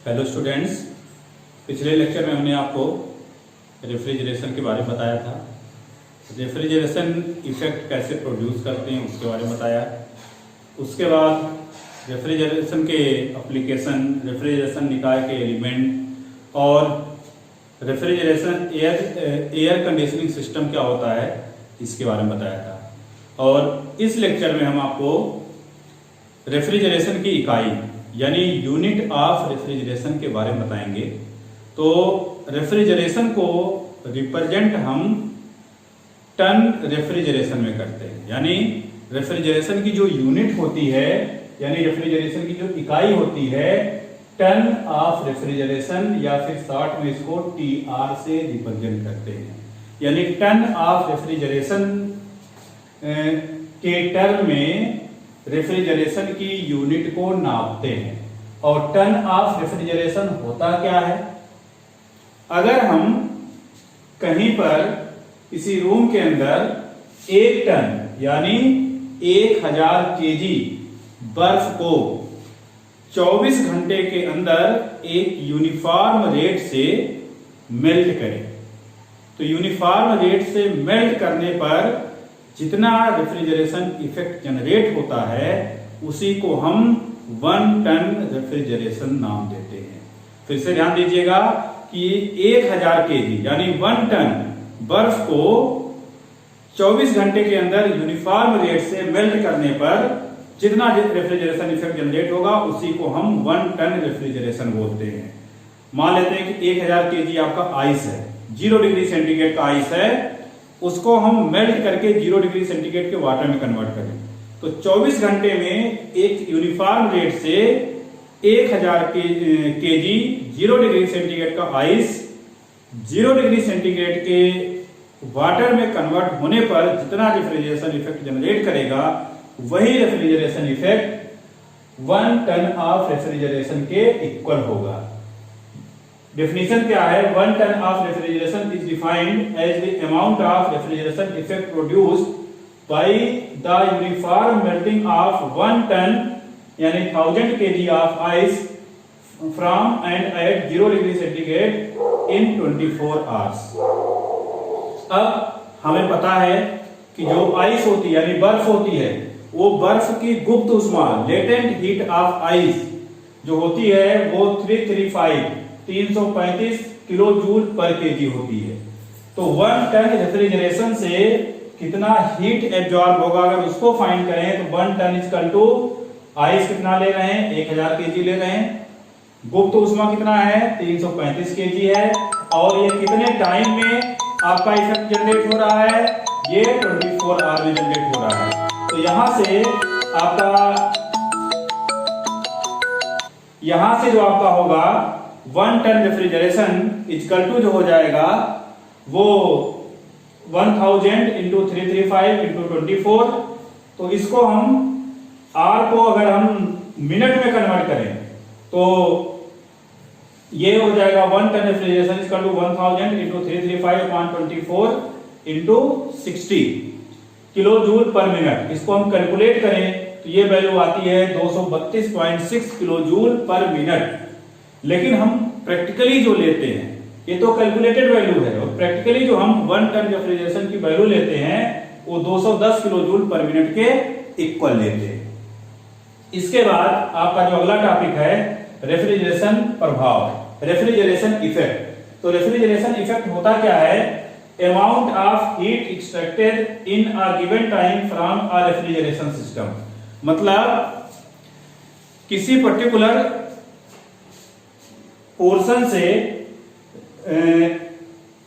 Hello students, पिछले lecture में हमने आपको रेफ्रिजरेशन के बारे में बताया था। रेफ्रिजरेशन इफेक्ट कैसे प्रोड्यूस करते हैं उसके बारे में बताया। उसके बाद रेफ्रिजरेशन के एप्लीकेशन, रेफ्रिजरेशन निकाय के एलिमेंट और रेफ्रिजरेशन एयर कंडीशनिंग सिस्टम क्या होता है इसके बारे में बताया था। और इस लेक्चर में हम आपको रेफ्रिजरेशन की इकाई यानी यूनिट ऑफ रेफ्रिजरेशन के बारे में बताएंगे। तो रेफ्रिजरेशन को रिप्रेजेंट हम टन रेफ्रिजरेशन में करते हैं, यानी रेफ्रिजरेशन की जो यूनिट होती है यानी रेफ्रिजरेशन की जो इकाई होती है टन ऑफ रेफ्रिजरेशन, या फिर शॉर्ट में इसको TR से रिप्रेजेंट करते हैं। यानी टन ऑफ रेफ्रिजरेशन के टर्म में रेफ्रिजरेशन की यूनिट को नापते हैं। और टन ऑफ रेफ्रिजरेशन होता क्या है? अगर हम कहीं पर किसी रूम के अंदर 1 टन यानी 1000 केजी बर्फ को 24 घंटे के अंदर एक यूनिफॉर्म रेट से मेल्ट करें, तो यूनिफॉर्म रेट से मेल्ट करने पर जितना रेफ्रिजरेशन इफेक्ट जनरेट होता है उसी को हम 1 टन रेफ्रिजरेशन नाम देते हैं। फिर से ध्यान दीजिएगा कि 1000 केजी यानी 1 टन बर्फ को 24 घंटे के अंदर यूनिफॉर्म रेट से मेल्ट करने पर जितना रेफ्रिजरेशन इफेक्ट जनरेट होगा उसी को हम 1 टन रेफ्रिजरेशन बोलते हैं। मान लेते हैं कि 1000 केजी आपका आइस है, 0 डिग्री सेंटीग्रेड का आइस है, उसको हम मेल्ट करके 0 डिग्री सेंटीग्रेड के वाटर में कन्वर्ट करें तो 24 घंटे में एक यूनिफॉर्म रेट से 1000 केजी 0 डिग्री सेंटीग्रेड का आइस 0 डिग्री सेंटीग्रेड के वाटर में कन्वर्ट होने पर जितना रेफ्रिजरेशन इफेक्ट जनरेट करेगा वही refrigeration effect 1 ton of refrigeration के इक्वल होगा। डेफिनेशन क्या है? 1 ton of refrigeration is defined as the amount of refrigeration effect produced by the uniform melting of 1 ton यानी 1000 KG of ice from and at 0 degree centigrade in 24 hours. अब हमें पता है कि जो आइस होती है यानी बर्फ होती है वो बर्फ की गुप्त उष्मा लेटेंट हीट ऑफ आइस जो होती है वो 335 किलो जूल पर केजी होती है। तो 1 टन रेफ्रिजरेशन से कितना हीट एब्जॉर्ब होगा अगर उसको फाइंड करें तो 1 टन इक्वल टू आइस कितना ले रहे हैं? 1000 केजी ले रहे हैं। गुप्त उष्मा कितना है? 335 केजी है। और ये कितने टाइम में आपका इफेक्ट जनरेट हो रहा है? ये 24 आवर में जनरेट हो रहा है। तो यहां से जो आपका होगा 1 टन रेफ्रिजरेशन इक्वल टू जो हो जाएगा वो 1000 इंटू 335 इंटू 24। तो इसको हम आर को अगर हम मिनट में कन्वर्ट करें तो ये हो जाएगा 1 ton refrigeration equal to 1000 into 335 upon 24 into 60 kilo joule per minute. इसको हम कैलकुलेट करें तो ये वैल्यू आती है 232.6 किलो जूल पर मिनट। लेकिन हम प्रैक्टिकली जो लेते हैं ये तो कैलकुलेटेड वैल्यू है, और प्रैक्टिकली जो हम 1 टन रेफ्रिजरेशन की वैल्यू लेते हैं वो 210 किलो जूल पर मिनट के इक्वल लेते हैं। इसके बाद आपका जो अगला टॉपिक है रेफ्रिजरेशन प्रभाव, रेफ्रिजरेशन इफेक्ट। तो रेफ्रिजरेशन इफेक्ट होता क्या है? Amount of heat extracted in a given time from a refrigeration system. मतलब किसी पर्टिकुलर पोर्शन से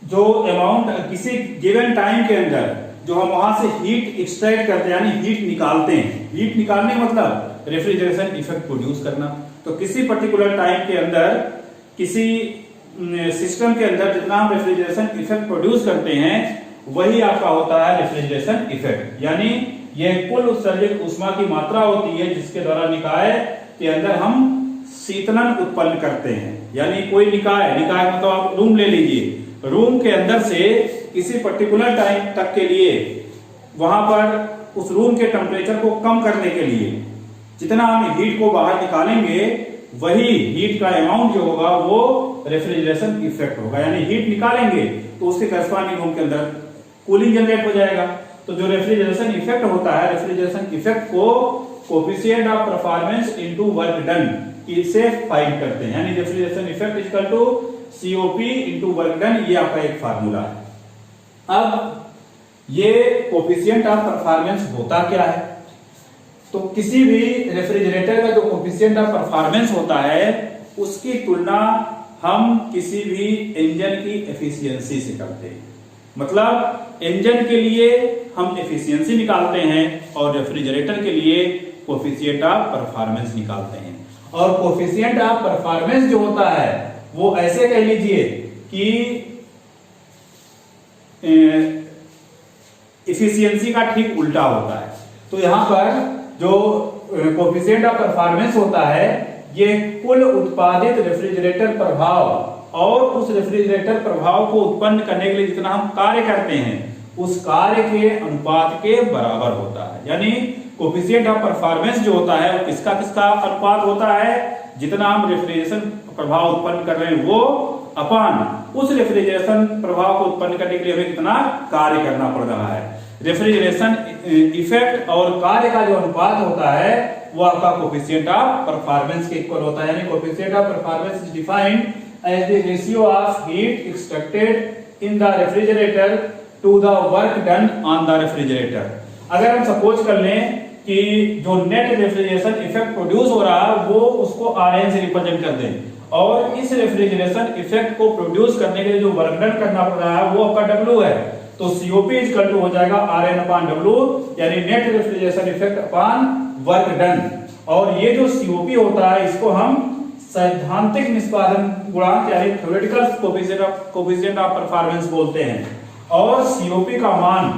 जो अमाउंट किसी गिवन टाइम के अंदर जो हम वहां से हीट एक्सट्रैक्ट करते हैं यानी हीट निकालते हैं। हीट निकालने मतलब रेफ्रिजरेशन इफेक्ट प्रोड्यूस करना। तो किसी पर्टिकुलर टाइम के अंदर किसी सिस्टम के अंदर जितना हम रेफ्रिजरेशन इफेक्ट प्रोड्यूस करते हैं वही आपका होता है रेफ्रिजरेशन इफेक्ट। यानी यह कुल उत्सर्जित ऊष्मा की मात्रा होती है जिसके द्वारा निकाय के अंदर हम शीतलन उत्पन्न करते हैं। यानी कोई निकाय मतलब आप रूम ले लीजिए, रूम के अंदर से किसी पर्टिकुलर टाइम तक के लिए वहां पर उस रूम के टेम्परेचर को कम करने के लिए जितना हम हीट को बाहर निकालेंगे वही हीट का अमाउंट जो होगा वो रेफ्रिजरेशन इफेक्ट होगा, यानी हीट निकालेंगे तो उसके करस्पॉन्डिंग रूम के अंदर कूलिंग जनरेट हो जाएगा। तो जो रेफ्रिजरेशन इफेक्ट होता है, रेफ्रिजरेशन इफेक्ट को coefficient of performance into work done से फाइंड करते हैं, यानी refrigeration effect equal to COP into work done, ये आपका एक फार्मूला है। अब ये कोफिशिएंट ऑफ परफॉर्मेंस होता क्या है? तो किसी भी रेफ्रिजरेटर का जो कोफिशिएंट ऑफ परफॉर्मेंस होता है उसकी तुलना हम किसी भी इंजन की एफिशिएंसी से करते हैं। मतलब इंजन के लिए हम एफिशिएंसी निकालते हैं और रेफ्रिजरेटर के लिए कोफिशिएंट ऑफ परफॉर्मेंस निकालते हैं। और कोफिशिएंट ऑफ परफॉर्मेंस जो होता है वो ऐसे कह लीजिए कि एफिशिएंसी का ठीक उल्टा होता है। तो यहां पर जो कोफिशिएंट ऑफ परफॉर्मेंस होता है ये कुल उत्पादित रेफ्रिजरेटर प्रभाव और उस रेफ्रिजरेटर प्रभाव को उत्पन्न करने के लिए जितना हम कार्य करते हैं उस कार्य के अनुपात के बराबर होता है। यानी कोफिशिएंट ऑफ परफॉर्मेंस जो होता है वो किसका किसका अनुपात होता है? जितना हम रेफ्रिजरेशन प्रभाव उत्पन्न कर रहे हैं वो अपॉन उस रेफ्रिजरेशन प्रभाव को उत्पन्न करने के लिए हमें कितना कार्य करना पड़ रहा है। रेफ्रिजरेशन इफेक्ट और कार्य का जो अनुपात होता है वो आपका कोफिशिएंट ऑफ परफॉर्मेंस के इक्वल होता है। यानी coefficient of performance is defined as the ratio of heat extracted in the refrigerator to the work done on the refrigerator. अगर हम सपोज कर लें कि जो नेट रेफ्रिजरेशन इफेक्ट प्रोड्यूस हो रहा है वो उसको Rn से रिप्रेजेंट कर दें और इस रेफ्रिजरेशन इफेक्ट को प्रोड्यूस करने के लिए जो वर्क डन करना पड़ रहा है वो आपका W है। तो COP इक्वल टू हो जाएगा Rn अपॉन W, यानी net refrigeration effect upon work done. और ये जो COP होता है इसको हम सैद्धांतिक निष्पादन गुणांक यानी थ्योरेटिकल कोफिशिएंट ऑफ परफॉर्मेंस बोलते हैं। और COP का मान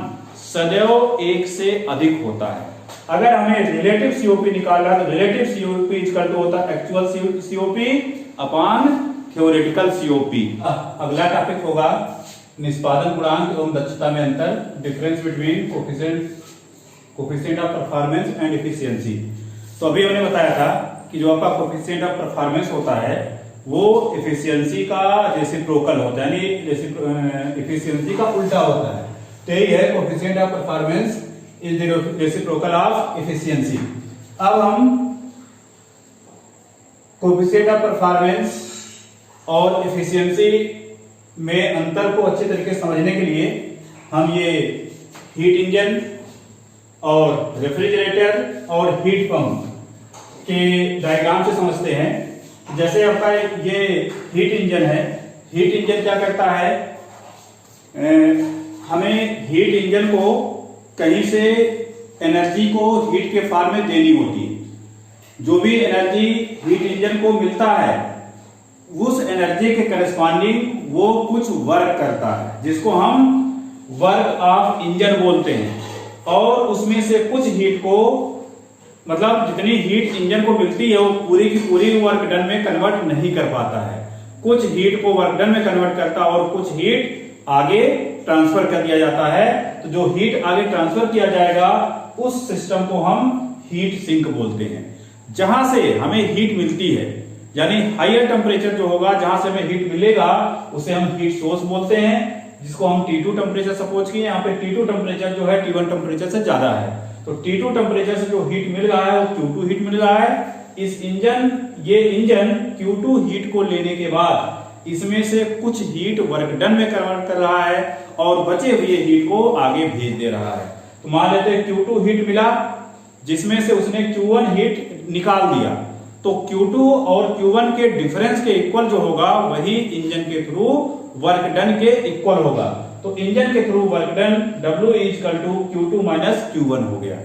सदैव 1 से अधिक होता है। अगर हमें रिलेटिव COP निकालना है तो रिलेटिव COP इक्वल टू होता है actual COP upon theoretical COP। अगला टॉपिक होगा निष्पादन गुणांक एवं दक्षता में अंतर, difference between coefficient of performance and efficiency. तो अभी हमने बताया था कि जो आपका कोफिशिएंट ऑफ परफॉर्मेंस होता है वो एफिशिएंसी का रेसिप्रोकल होता है, यानी एफिशिएंसी का उल्टा होता है। तो यही है coefficient of performance is the reciprocal of efficiency. अब हम कोफिशिएंट ऑफ परफॉर्मेंस और एफिशिएंसी में अंतर को अच्छे तरीके से समझने के लिए हम ये हीट इंजन और रेफ्रिजरेटर और हीट पंप के डायग्राम से समझते हैं। जैसे आपका ये हीट इंजन है, हीट इंजन क्या करता है, हमें हीट इंजन को कहीं से एनर्जी को हीट के फॉर्म में देनी होती है। जो भी एनर्जी हीट इंजन को मिलता है उस एनर्जी के करस्पॉन्डिंग वो कुछ वर्क करता है जिसको हम वर्क ऑफ इंजन बोलते हैं। और उसमें से कुछ हीट को, मतलब जितनी हीट इंजन को मिलती है वो पूरी की पूरी वर्क डन में कन्वर्ट नहीं कर पाता है। कुछ हीट को वर्क डन में कन्वर्ट करता है और कुछ हीट आगे ट्रांसफर कर दिया जाता है। तो जो हीट आगे ट्रांसफर किया जाएगा उस सिस्टम को हम हीट सिंक बोलते हैं। जहां से हमें हीट मिलती है, यानी हायर टेम्परेचर जो होगा जहां से हमें हीट मिलेगा उसे हम हीट सोर्स बोलते हैं, जिसको हम T2 टेम्परेचर सपोज किए। यहाँ पे T2 टेम्परेचर जो है T1 टेम्परेचर से ज्यादा है, तो T2 टेम्परेचर से जो हीट मिल रहा है वो Q2 हीट मिल रहा है। ये इंजन Q2 हीट को लेने के बाद इसमें से कुछ हीट वर्क डन में कन्वर्ट कर रहा है और बचे हुए हीट को आगे भेज दे रहा है। तो मान लेते हैं Q2 हीट मिला जिसमें से उसने Q1 हीट निकाल दिया, तो Q2 और Q1 के डिफरेंस के इक्वल जो होगा वही इंजन के थ्रू वर्क डन के इक्वल होगा। तो इंजन के through work done W equal to Q2 minus Q1 हो गया।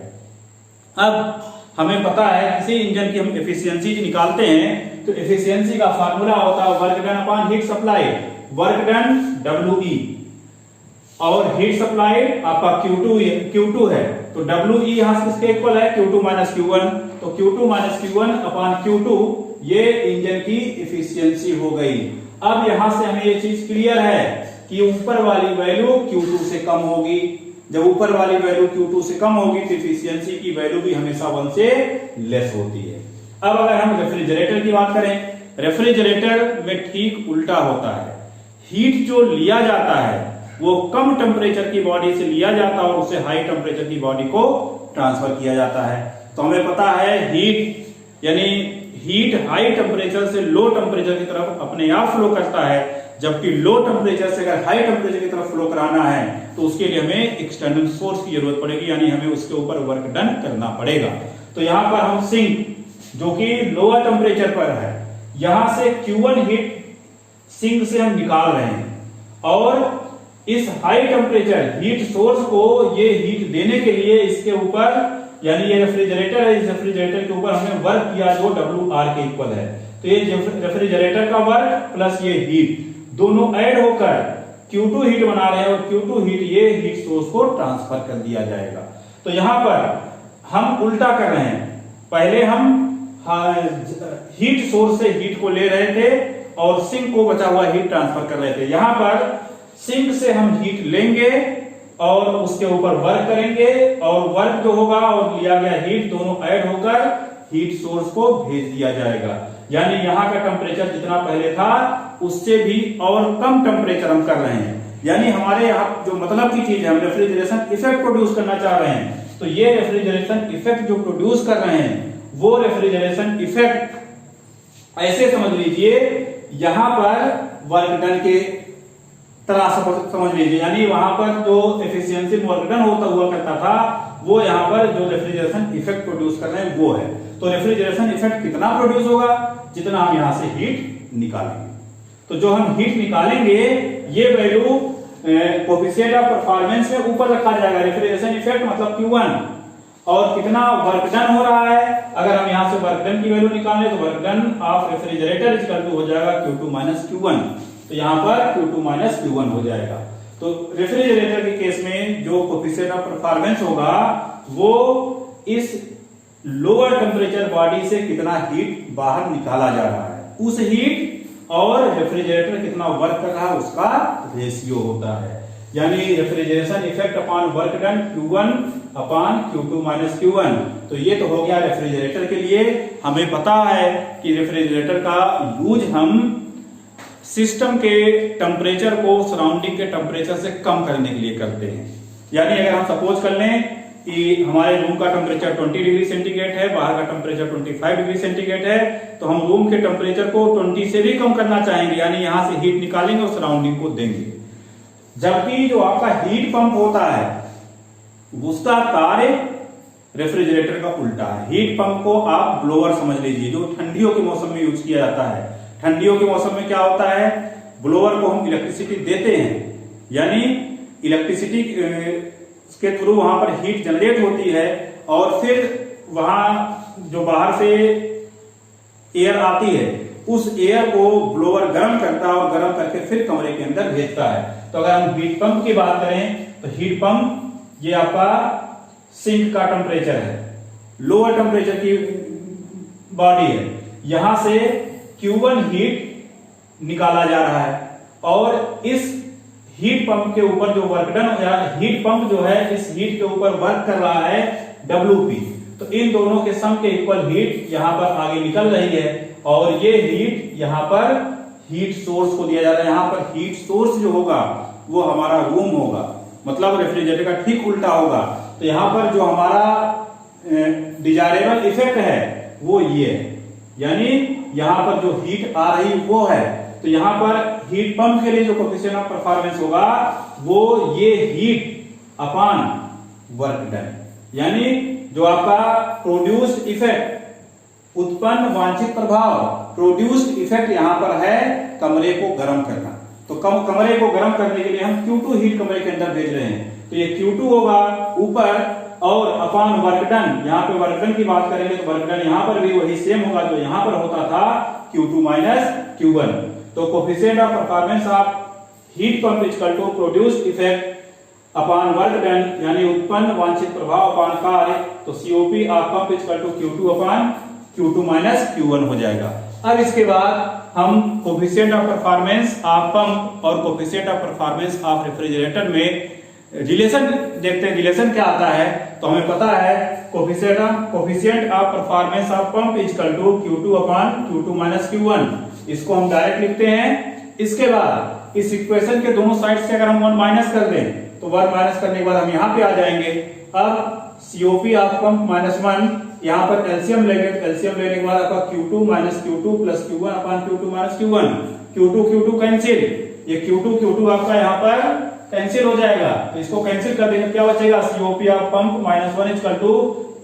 अब हमें पता है किसी इंजन की हम एफिशिएंसी निकालते हैं तो एफिशिएंसी का फार्मूला होता है work done upon heat supply, work done WE और हीट सप्लाई आपका Q2 है। तो WE यहां से किसके इक्वल है, Q2 माइनस Q1। तो Q2 minus Q1 upon Q2 ये इंजन की एफिशिएंसी हो गई। अब यहां से हमें ये चीज क्लियर है कि ऊपर वाली वैल्यू Q2 से कम होगी। जब ऊपर वाली वैल्यू Q2 से कम होगी तो एफिशिएंसी की वैल्यू भी हमेशा 1 से लेस होती है। अब अगर हम रेफ्रिजरेटर की बात करें, रेफ्रिजरेटर में ठीक उल्टा होता है। हीट जो लिया जाता है वो कम टेम्परेचर की बॉडी से लिया जाता है और उसे हाई टेम्परेचर की बॉडी को ट्रांसफर किया जाता है। तो हमें पता है हीट यानी हीट हाई टेम्परेचर से लो टेम्परेचर की तरफ अपने आप फ्लो करता है, जबकि लो टेम्परेचर से अगर हाई टेम्परेचर की तरफ फ्लो कराना है तो उसके लिए हमें एक्सटर्नल सोर्स की जरूरत पड़ेगी, यानी हमें उसके ऊपर वर्क डन करना पड़ेगा। तो यहां पर हम सिंक जो कि लोअर टेम्परेचर पर है, यहां से Q1 हीट सिंक से हम निकाल रहे हैं और इस हाई टेम्परेचर हीट सोर्स को ये हीट देने के लिए इसके ऊपर यानी ये रेफ्रिजरेटर है, इस रेफ्रिजरेटर के ऊपर हमने वर्क किया जो WR के इक्वल है। तो ये रेफ्रिजरेटर का वर्क प्लस ये हीट दोनों ऐड होकर Q2 हीट बना रहे हैं और Q2 हीट ये हीट सोर्स को ट्रांसफर कर दिया जाएगा। तो यहां पर हम उल्टा कर रहे हैं, पहले हम हीट सोर्स से हीट को ले रहे थे और सिंक को बचा हुआ हीट ट्रांसफर कर रहे थे। यहां पर सिंक से हम हीट लेंगे और उसके ऊपर वर्क करेंगे और वर्क जो होगा और लिया गया हीट दोनों ऐड होकर हीट सोर्स को भेज दिया जाएगा। यानी यहाँ का टेम्परेचर जितना पहले था उससे भी और कम टेम्परेचर हम कर रहे हैं। यानी हमारे यहाँ जो मतलब की चीज है, हम रेफ्रिजरेशन इफेक्ट प्रोड्यूस करना चाह रहे हैं। तो ये रेफ्रिजरेशन इफेक्ट जो प्रोड्यूस कर रहे हैं वो रेफ्रिजरेशन इफेक्ट ऐसे समझ लीजिए, यहां पर वर्क डन के तरह समझ लीजिए, यानी वहां पर जो एफिशिएंसी वर्क डन होता हुआ करता था वो यहाँ पर जो रेफ्रिजरेशन इफेक्ट प्रोड्यूस कर रहे हैं वो है। तो रेफ्रिजरेशन इफेक्ट कितना प्रोड्यूस होगा, जितना हम यहां से हीट निकालेंगे। तो जो हम हीट निकालेंगे ये वैल्यू कोएफिशिएंट ऑफ परफॉर्मेंस में ऊपर रखा जाएगा। रेफ्रिजरेशन इफेक्ट मतलब Q1 और कितना वर्क डन हो रहा है, अगर हम यहां से वर्क डन की वैल्यू निकालें तो work done of refrigerator equal to हो जाएगा Q2 माइनस Q1। तो यहां पर Q2 माइनस Q1 हो जाएगा। तो रेफ्रिजरेटर के केस में जो कोएफिशिएंट ऑफ परफॉर्मेंस होगा वो इस लोअर टेम्परेचर बॉडी से कितना हीट बाहर निकाला जा रहा है, उस हीट और रेफ्रिजरेटर कितना वर्क कर रहा है उसका रेशियो होता है। यानी refrigeration effect upon work done Q1 upon Q2 minus Q1। तो ये तो हो गया रेफ्रिजरेटर के लिए। हमें पता है कि रेफ्रिजरेटर का यूज हम सिस्टम के टेम्परेचर को सराउंडिंग के टेम्परेचर से कम करने के लिए करते हैं। यानी अगर हम सपोज कर लें कि हमारे रूम का टेम्परेचर 20 डिग्री सेंटीग्रेड है, बाहर का टेम्परेचर 25 डिग्री सेंटीग्रेड है, तो हम रूम के टेम्परेचर को 20 से भी कम करना चाहेंगे, यानी यहां से हीट निकालेंगे और सराउंडिंग को देंगे। जबकि जो आपका हीट पंप होता है उसका कार्य रेफ्रिजरेटर का उल्टा है। हीट पंप को आप ब्लोअर समझ लीजिए, जो ठंडियों के मौसम में यूज किया जाता है। ठंडियों के मौसम में क्या होता है, ब्लोअर को हम इलेक्ट्रिसिटी देते हैं, यानी इलेक्ट्रिसिटी के थ्रू वहां पर हीट जनरेट होती है और फिर वहां जो बाहर से एयर आती है उस एयर को ब्लोअर गर्म करता है और गर्म करके फिर कमरे के अंदर भेजता है। तो अगर हम हीट पंप की बात करें तो हीट पंप ये आपका सिंक का टेम्परेचर है, लोअर टेम्परेचर की बॉडी है, यहां से Q1 हीट निकाला जा रहा है और इस हीट पंप के ऊपर जो वर्क डन या हीट पंप जो है इस हीट के ऊपर वर्क कर रहा है WP। तो इन दोनों के सम के इक्वल हीट यहां पर आगे निकल रही है और ये हीट यहां पर हीट सोर्स को दिया जा रहा है। यहां पर हीट सोर्स जो होगा वो हमारा रूम होगा, मतलब रेफ्रिजरेटर का ठीक उल्टा होगा। तो यहां पर जो हमारा डिजायरेबल इफेक्ट है वो ये है, यानी यहां पर जो हीट आ रही वो है। तो यहां पर हीट पंप के लिए जो कोएफिशिएंट ऑफ परफॉर्मेंस होगा वो ये हीट अपॉन वर्क डन, यानी जो आपका प्रोड्यूस्ड इफेक्ट उत्पन्न वांछित प्रभाव, प्रोड्यूस्ड इफेक्ट यहां पर है कमरे को गर्म करना। तो कमरे को गर्म करने के लिए हम Q2 हीट कमरे के अंदर भेज रहे हैं, तो ये Q2 होगा ऊपर और अपॉन वर्क डन। यहाँ पे वर्क डन की बात करेंगे तो वर्क डन यहाँ पर भी वही सेम होगा जो यहाँ पर होता था Q2 माइनस Q1। तो coefficient of performance of heat pump equal to produced effect upon work done, यानी उत्पन्न वांछित प्रभाव अपॉन कार्य। तो COP of pump equal to Q2 upon Q2 minus Q1 हो जाएगा। अब इसके बाद हम coefficient of performance of pump और coefficient of performance of refrigerator में रिलेशन देखते हैं, रिलेशन क्या आता है। तो हमें पता है coefficient of performance of pump equal to Q2 upon Q2 minus Q1। इसको हम डायरेक्ट लिखते हैं। इसके बाद इस इक्वेशन के दोनों साइड से अगर हम 1 माइनस कर दें तो 1 माइनस करने के बाद हम यहाँ पे आ जाएंगे। अब COP ऑफ पंप माइनस 1, यहाँ पर एलसीएम लेंगे तो एलसीएम लेने के बाद आपका Q2 minus Q2 plus Q1 upon Q2 minus Q1। Q2 cancel, ये Q2 आपका यहाँ पर कैंसिल हो जाएगा। तो इसको कैंसिल कर देंगे, क्या बचेगा COP of pump minus 1 equal to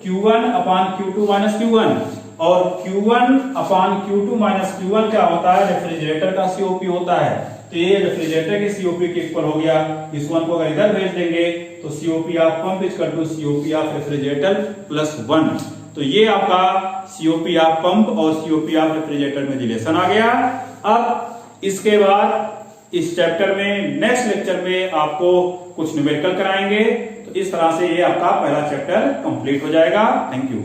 Q1 upon Q2 minus Q1। और Q1 upon Q2 minus Q1 क्या होता है, रेफ्रिजरेटर का COP होता है। तो ये रेफ्रिजरेटर के COP के इक्वल हो गया। इस वन को अगर इधर भेज देंगे तो COP of pump equal to COP of refrigerator plus 1। तो ये आपका COP ऑफ पंप और COP ऑफ रेफ्रिजरेटर में रिलेशन आ गया। अब इसके बाद इस चैप्टर में नेक्स्ट लेक्चर में आपको कुछ न्यूमेरिकल कराएंगे। तो इस तरह से ये आपका पहला चैप्टर कंप्लीट हो जाएगा। Thank you.